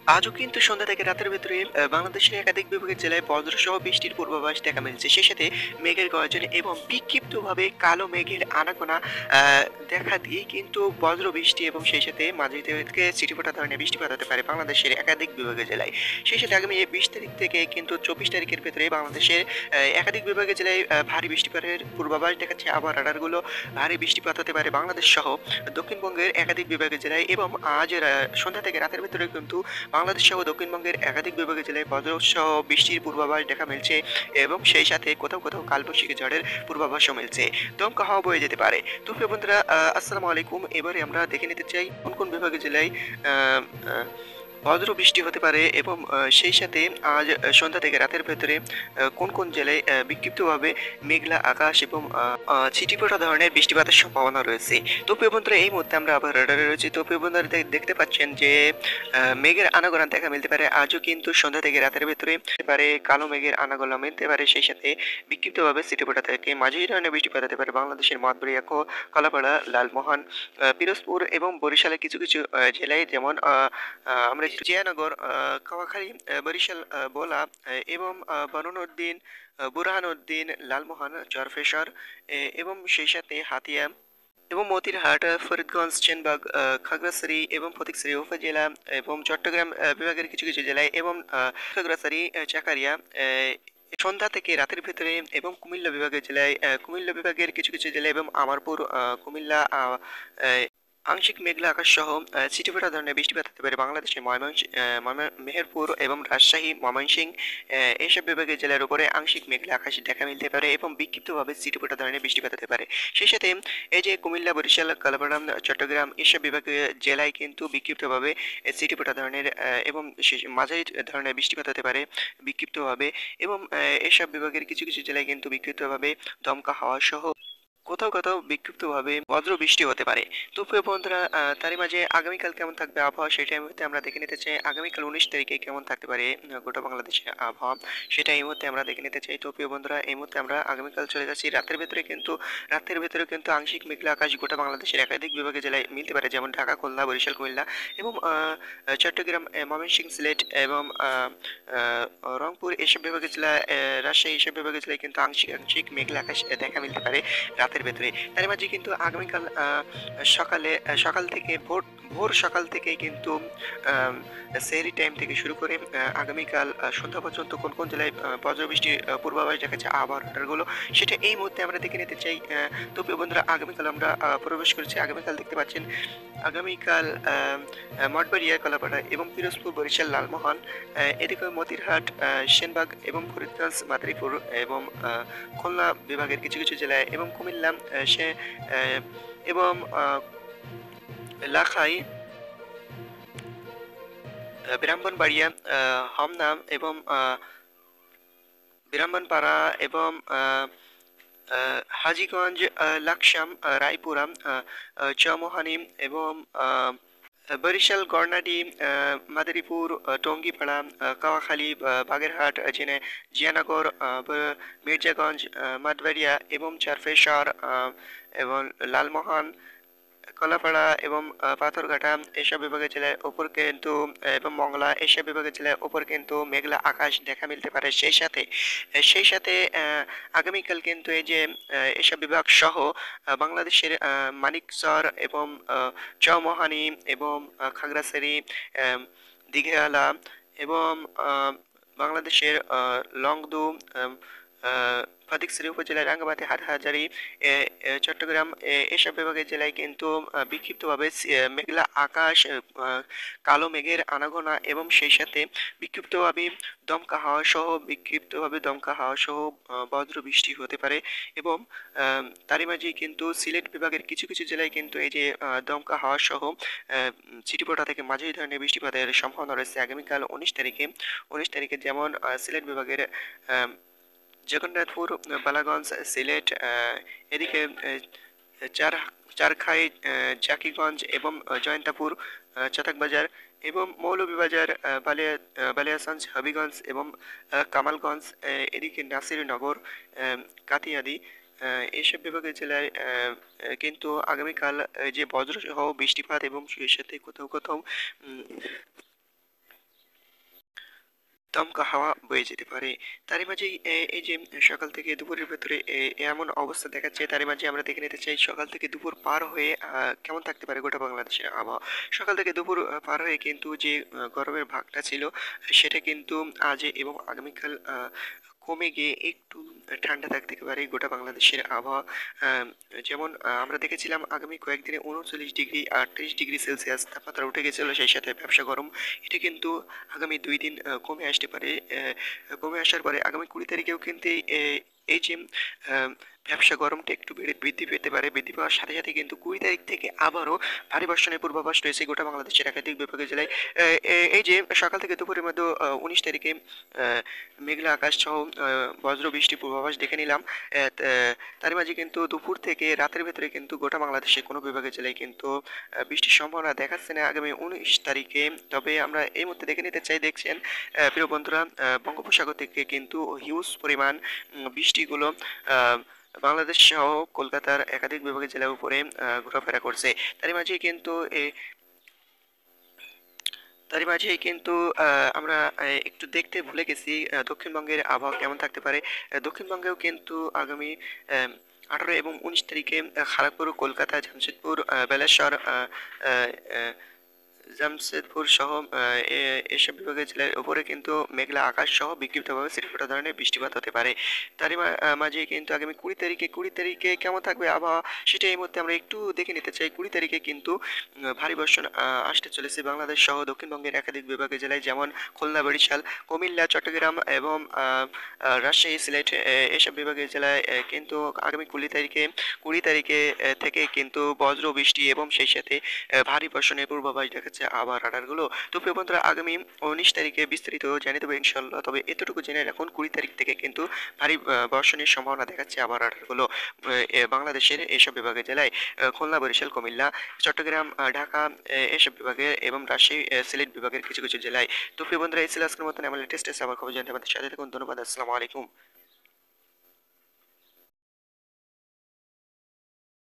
আজও কিন্তু সন্ধ্যা থেকে রাতের ভেতরে বাংলাদেশের একাধিক বিভাগের জেলায় বজ্রসহ বৃষ্টির পূর্বাভাস দেখা মিলছে। সেই সাথে মেঘের গর্জন এবং বিক্ষিপ্তভাবে কালো মেঘের আনাগোনা আ দেখা দিয়ে কিন্তু বজ্র বৃষ্টি এবং সেই সাথে মাঝারি থেকে ছিটেফোঁটা ধরনের বৃষ্টিপাত হতে পারে বাংলাদেশের একাধিক বিভাগের জেলায়। সেই সাথে আগামী ২০ তারিখ থেকে কিন্তু ২৪ তারিখের ভেতরে বাংলাদেশের একাধিক বিভাগের জেলায় ভারী বৃষ্টিপাতের পূর্বাভাস দেখাচ্ছে আবহাওয়ার রাডারগুলো। ভারী বৃষ্টিপাত হতে পারে বাংলাদেশ সহ দক্ষিণবঙ্গের একাধিক বিভাগের জেলায় এবং আজ সন্ধ্যা থেকে রাতের ভেতরে কিন্তু বাংলাদেশ সহ দক্ষিণবঙ্গের একাধিক বিভাগের জেলায় বজ্রসহ বৃষ্টির পূর্বাভাস দেখা মিলছে এবং সেই সাথে কোথাও কোথাও কালবৈশাখী ঝড়ের পূর্বাভাসও মিলছে। দমকা হাওয়া বয়ে যেতে পারে। তো প্রিয় বন্ধুরা, আসসালামু আলাইকুম। এবারে আমরা দেখে নিতে চাই কোন কোন বিভাগের জেলায় আহ, আহ, বজ্র বৃষ্টি হতে পারে এবং সেই সাথে আজ সন্ধ্যা থেকে রাতের ভেতরে কোন কোন জেলায় বিক্ষিপ্তভাবে মেঘলা আকাশ এবং ছিটিফোঁটা ধরনের বৃষ্টিপাতের সম্ভাবনা রয়েছে। তো প্রিয় বন্ধুরা, এই মুহূর্তে আমরা আবার রাডারে রয়েছি। তো প্রিয় বন্ধুরা, দেখতে পাচ্ছেন যে মেঘের আনাগোনা দেখা মিলতে পারে আজও কিন্তু সন্ধ্যা থেকে রাতের ভেতরে হতে পারে কালো মেঘের আনাগোনা মিলতে পারে। সেই সাথে বিক্ষিপ্তভাবে ছিটেফোঁটা থেকে মাঝারি ধরনের বৃষ্টিপাত হতে পারে বাংলাদেশের মঠবাড়িয়া, কলাপাড়া, লালমোহন, পিরোজপুর এবং বরিশালের কিছু কিছু জেলায়, যেমন আমরা একটু জিয়ানগর, কাওয়াখালী, বরিশাল, ভোলা এবং বরনউদ্দিন, বুরহানুদ্দিন, লালমোহন, চরফেশর এবং সেই সাথে হাতিয়া এবং মতিরহাট, ফরিদগঞ্জ, সেনবাগ, খাগড়াছড়ি এবং ফটিকছড়ি উপজেলা এবং চট্টগ্রাম বিভাগের কিছু কিছু জেলায় এবং খাগড়াছড়ি, চাকারিয়া সন্ধ্যা থেকে রাতের ভেতরে এবং কুমিল্লা বিভাগের জেলায়, কুমিল্লা বিভাগের কিছু কিছু জেলায় এবং আমারপুর, কুমিল্লা, আংশিক মেঘলা আকাশ সহ ছিটেফোঁটা ধরনের বৃষ্টিপাত হতে পারে বাংলাদেশের মেহেরপুর এবং রাজশাহী, ময়মনসিংহ এইসব বিভাগের জেলার উপরে আংশিক মেঘলা আকাশ দেখা মিলতে পারে এবং বিক্ষিপ্তভাবে ছিটেফোঁটা ধরনের বৃষ্টিপাত হতে পারে। সেই সাথে এই যে কুমিল্লা, বরিশাল, কালাপাড়া, চট্টগ্রাম এসব বিভাগীয় জেলায় কিন্তু বিক্ষিপ্তভাবে ছিটেফোঁটা ধরনের এবং মাঝারি ধরনের বৃষ্টিপাত হতে পারে বিক্ষিপ্তভাবে এবং এসব বিভাগের কিছু কিছু জেলায় কিন্তু বিক্ষিপ্তভাবে দমকা হাওয়া সহ কোথাও কোথাও বিক্ষিপ্তভাবে বজ্র বৃষ্টি হতে পারে। তো প্রিয় বন্ধুরা, তারই মাঝে আগামীকাল কেমন থাকবে আবহাওয়া সেটা এই মুহূর্তে আমরা দেখে নিতে চাই। আগামীকাল 19 তারিখে কেমন থাকতে পারে গোটা বাংলাদেশের আবহাওয়া সেটা এই মুহূর্তে আমরা দেখে নিতে চাই। তো প্রিয় বন্ধুরা, এই মুহূর্তে আমরা আগামীকাল চলে যাচ্ছি রাতের ভেতরে কিন্তু আংশিক মেঘলা আকাশ গোটা বাংলাদেশের একাধিক বিভাগের জেলায় মিলতে পারে, যেমন ঢাকা, খুলনা, বরিশাল, কুমিল্লা এবং চট্টগ্রাম, ময়মনসিংহ, সিলেট এবং রংপুর এসব বিভাগের জেলা, রাজশাহী এসব বিভাগের জেলায় কিন্তু আংশিক আংশিক মেঘলা আকাশ দেখা মিলতে পারে রাতের ভেতরে। তার মাঝে কিন্তু আগামীকাল সকাল থেকে ভোর ভোর সকাল থেকে কিন্তু সেহরি টাইম থেকে শুরু করে আগামীকাল সন্ধ্যা পর্যন্ত কোন কোন জেলায় বজ্রবৃষ্টির পূর্বাভাস দেখাচ্ছে আবহাওয়ার রাডারগুলো সেটা এই মুহূর্তে আমরা দেখে নিতে চাই। তো প্রিয় বন্ধুরা, আগামীকাল আমরা প্রবেশ করেছি। আগামীকাল দেখতে পাচ্ছেন আগামীকাল মঠবাড়িয়া, কলাপাড়া এবং পিরোজপুর, বরিশাল, লালমোহন, এদিকে মতিরহাট, সেনবাগ এবং ফরিদগঞ্জ, মাদারীপুর এবং খুলনা বিভাগের কিছু কিছু জেলায় এবং কুমিল্লা, সে এবং লাখাই, ব্রাহ্মণবাড়িয়া, হামনাম এবং ব্রাহ্মণপাড়া এবং হাজীগঞ্জ, লাকসাম, রায়পুরা, চৌমোহানি এবং বরিশাল, গড়নাডি, মাদারীপুর, টঙ্গীপাড়া, কাওয়াখালী, বাগেরহাট, জিয়ানগর, মির্জাগঞ্জ, মাঠবাড়িয়া এবং চরফেশর এবং লালমোহন, কলাপাড়া এবং পাথরঘাটা এসব বিভাগের জেলায় ওপর কিন্তু এবং মংলা এসব বিভাগের জেলায় ওপর কিন্তু মেঘলা আকাশ দেখা মিলতে পারে। সেই সাথে আগামীকাল কিন্তু এই যে এসব বিভাগ সহ বাংলাদেশের মানিকচর এবং চৌমোহানি এবং খাগড়াছড়ি, আহ, দিঘালা এবং বাংলাদেশের লংদু, ফটিকছড়ি উপজেলার রাঙ্গামাটি, হাটহাজারী, চট্টগ্রাম এসব বিভাগের জেলায় কিন্তু বিক্ষিপ্তভাবে মেঘলা আকাশ, কালো মেঘের আনাগোনা এবং সেই সাথে বিক্ষিপ্তভাবে দমকা হাওয়া সহ বজ্র বৃষ্টি হতে পারে এবং তারই মাঝে কিন্তু সিলেট বিভাগের কিছু কিছু জেলায় কিন্তু এই যে দমকা হাওয়া সহ ছিটেফোঁটা থেকে মাঝারি ধরনের বৃষ্টিপাতের সম্ভাবনা রয়েছে আগামীকাল 19 তারিখে। যেমন সিলেট বিভাগের জগন্নাথপুর, বালাগঞ্জ, সিলেট, এদিকে চার চারখাই, জাকিগঞ্জ এবং জয়ন্তাপুর, চাতাকবাজার এবং মৌলভীবাজার, বালিয়াচঞ্জ, হবিগঞ্জ এবং কামালগঞ্জ, এদিকে নাসিরনগর, কাতিয়াদি এইসব বিভাগের জেলায় কিন্তু আগামীকাল যে বজ্রসহ বৃষ্টিপাত এবং সেই সাথে কোথাও কোথাও দমকা হাওয়া বয়ে যেতে পারে। তারই মাঝেই এই যে সকাল থেকে দুপুরের ভেতরে এমন অবস্থা দেখাচ্ছে, তারই মাঝে আমরা দেখে নিতে চাই সকাল থেকে দুপুর পার হয়ে কেমন থাকতে পারে গোটা বাংলাদেশের আবহাওয়া। সকাল থেকে দুপুর পার হয়ে কিন্তু যে গরমের ভাগটা ছিল সেটা কিন্তু আজ এবং আগামীকাল কমে গিয়ে একটু ঠান্ডা থাকতে পারে গোটা বাংলাদেশের আবহাওয়া। আহ, যেমন আমরা দেখেছিলাম আগামী কয়েকদিনে 39 ডিগ্রি 38 ডিগ্রি সেলসিয়াস তাপমাত্রা উঠে গেছিল, সেই সাথে ব্যবসা গরম। এটা কিন্তু আগামী 2 দিন কমে আসতে পারে। কমে আসার পরে আগামী 20 তারিখেও কিন্তু এই যে আহ, ব্যবসা গরমটা একটু বৃদ্ধি পেতে পারে। বৃদ্ধি পাওয়ার সাথে সাথে কিন্তু 20 তারিখ থেকে আবারও ভারী বর্ষণের পূর্বাভাস রয়েছে গোটা বাংলাদেশের একাধিক বিভাগীয় জেলায়। এই যে সকাল থেকে দুপুরের মধ্যে 19 তারিখে মেঘলা আকাশ সহ বজ্র বৃষ্টি পূর্বাভাস দেখে নিলাম। তার মাঝে কিন্তু দুপুর থেকে রাতের ভেতরে কিন্তু গোটা বাংলাদেশে কোনো বিভাগের জেলায় কিন্তু বৃষ্টির সম্ভাবনা দেখাচ্ছে না আগামী 19 তারিখে। তবে আমরা এই মুহূর্তে দেখে নিতে চাই, দেখছেন প্রিয় বন্ধুরা, বঙ্গোপসাগর থেকে কিন্তু হিউজ পরিমাণ বৃষ্টিগুলো বাংলাদেশ সহ কলকাতার একাধিক বিভাগের জেলার উপরে ঘোরাফেরা করছে। তারই মাঝে কিন্তু তারই মাঝেই কিন্তু আমরা একটু দেখতে ভুলে গেছি দক্ষিণবঙ্গের আবহাওয়া কেমন থাকতে পারে। দক্ষিণবঙ্গেও কিন্তু আগামী 18 এবং 19 তারিখে খড়গপুর, কলকাতা, জামশেদপুর, বালেশ্বর, জামশেদপুর সহ এসব বিভাগের জেলার উপরে কিন্তু মেঘলা আকাশ সহ বিক্ষিপ্তভাবে ছিটেফোঁটা ধরনের বৃষ্টিপাত হতে পারে। তারই মাঝে কিন্তু আগামী 20 তারিখে কেমন থাকবে আবহাওয়া সেটা এই মুহূর্তে আমরা একটু দেখে নিতে চাই। 20 তারিখে কিন্তু ভারী বর্ষণ আসতে চলেছে বাংলাদেশ সহ দক্ষিণবঙ্গের একাধিক বিভাগের জেলায়, যেমন খুলনা, বরিশাল, কুমিল্লা, চট্টগ্রাম এবং রাজশাহী, সিলেট এসব বিভাগের জেলায় কিন্তু আগামী 20 তারিখে থেকে কিন্তু বজ্র বৃষ্টি এবং সেই সাথে ভারী বর্ষণের পূর্বাভাস দেখাচ্ছে আবার রাডারগুলো। তো প্রিয় বন্ধুরা, আগামী 19 তারিখে বিস্তারিত জানিয়ে দেবো ইনশাল্লাহ। তবে এতটুকু জেনে রাখুন, 20 তারিখ থেকে কিন্তু ভারী বর্ষণের সম্ভাবনা দেখাচ্ছে আবার রাডারগুলো বাংলাদেশের এইসব বিভাগের জেলায়, খুলনা, বরিশাল, কুমিল্লা, চট্টগ্রাম, ঢাকা এসব বিভাগে এবং রাজশাহী, সিলেট বিভাগের কিছু কিছু জেলায়। তো প্রিয় বন্ধুরা, এই ছিল আজকের মতন আমার লেটেস্ট আবার খবর জানতে আমাদের সাথে থাকুন। ধন্যবাদ। আসসালামু আলাইকুম।